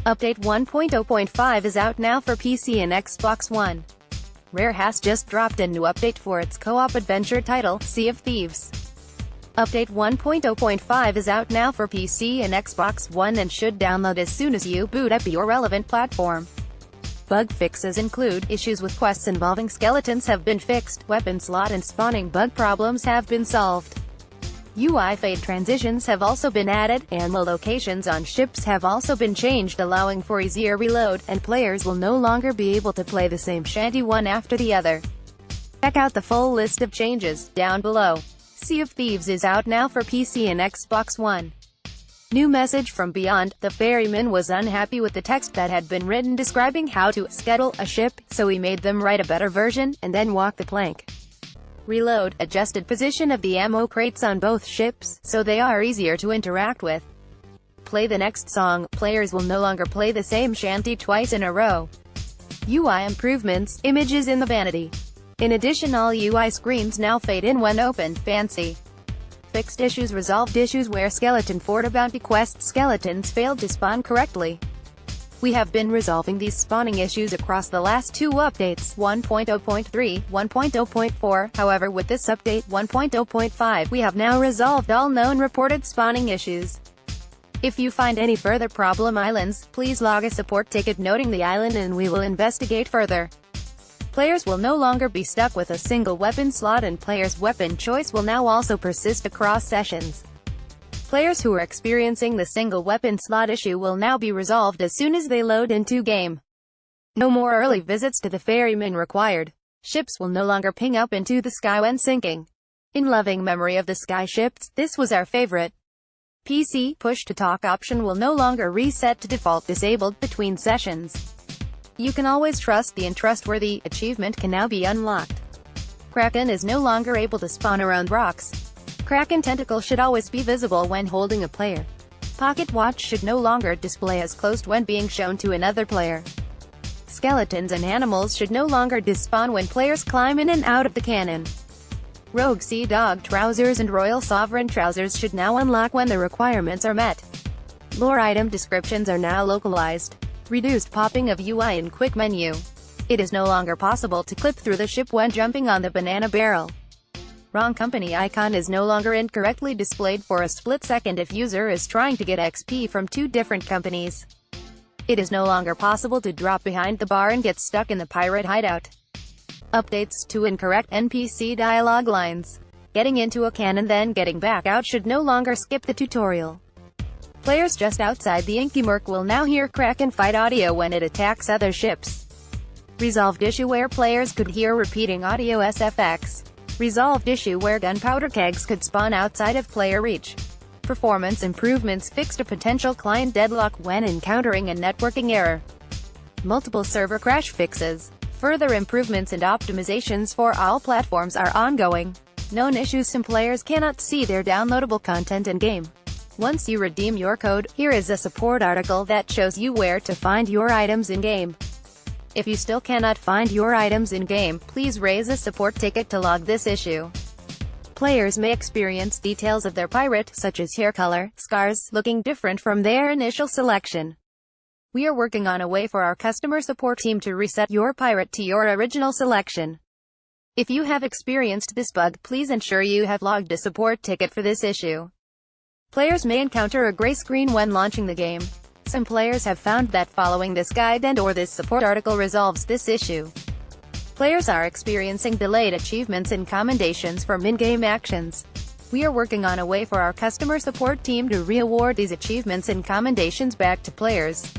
Update 1.0.5 is out now for PC and Xbox One. Rare has just dropped a new update for its co-op adventure title, Sea of Thieves. Update 1.0.5 is out now for PC and Xbox One and should download as soon as you boot up your relevant platform. Bug fixes include, issues with quests involving skeletons have been fixed, weapon slot and spawning bug problems have been solved. UI fade transitions have also been added, ammo locations on ships have also been changed allowing for easier reload, and players will no longer be able to play the same shanty one after the other. Check out the full list of changes, down below. Sea of Thieves is out now for PC and Xbox One. New message from Beyond. The ferryman was unhappy with the text that had been written describing how to scuttle a ship, so he made them write a better version, and then walk the plank. Reload, adjusted position of the ammo crates on both ships, so they are easier to interact with. Play the next song, players will no longer play the same shanty twice in a row. UI improvements, images in the vanity. In addition, all UI screens now fade in when opened, fancy. Fixed issues resolved issues where skeleton fort bounty quest skeletons failed to spawn correctly. We have been resolving these spawning issues across the last two updates, 1.0.3, 1.0.4, however with this update, 1.0.5, we have now resolved all known reported spawning issues. If you find any further problem islands, please log a support ticket noting the island and we will investigate further. Players will no longer be stuck with a single weapon slot and players' weapon choice will now also persist across sessions. Players who are experiencing the single weapon slot issue will now be resolved as soon as they load into game. No more early visits to the ferryman required. Ships will no longer ping up into the sky when sinking. In loving memory of the sky ships, this was our favorite. PC push-to-talk option will no longer reset to default disabled between sessions. You can always trust the untrustworthy. Achievement can now be unlocked. Kraken is no longer able to spawn around rocks. Kraken tentacle should always be visible when holding a player. Pocket watch should no longer display as closed when being shown to another player. Skeletons and animals should no longer despawn when players climb in and out of the cannon. Rogue Sea Dog trousers and Royal Sovereign trousers should now unlock when the requirements are met. Lore item descriptions are now localized. Reduced popping of UI in quick menu. It is no longer possible to clip through the ship when jumping on the banana barrel. Wrong company icon is no longer incorrectly displayed for a split second if user is trying to get XP from two different companies. It is no longer possible to drop behind the bar and get stuck in the pirate hideout. Updates to incorrect NPC dialogue lines. Getting into a cannon then getting back out should no longer skip the tutorial. Players just outside the Inky Murk will now hear Kraken fight audio when it attacks other ships. Resolved issue where players could hear repeating audio SFX. Resolved issue where gunpowder kegs could spawn outside of player reach. Performance improvements fixed a potential client deadlock when encountering a networking error. Multiple server crash fixes. Further improvements and optimizations for all platforms are ongoing. Known issues: some players cannot see their downloadable content in-game. Once you redeem your code, here is a support article that shows you where to find your items in-game. If you still cannot find your items in-game, please raise a support ticket to log this issue. Players may experience details of their pirate, such as hair color, scars, looking different from their initial selection. We are working on a way for our customer support team to reset your pirate to your original selection. If you have experienced this bug, please ensure you have logged a support ticket for this issue. Players may encounter a gray screen when launching the game. Some players have found that following this guide and/or this support article resolves this issue. Players are experiencing delayed achievements and commendations from in-game actions. We are working on a way for our customer support team to re-award these achievements and commendations back to players.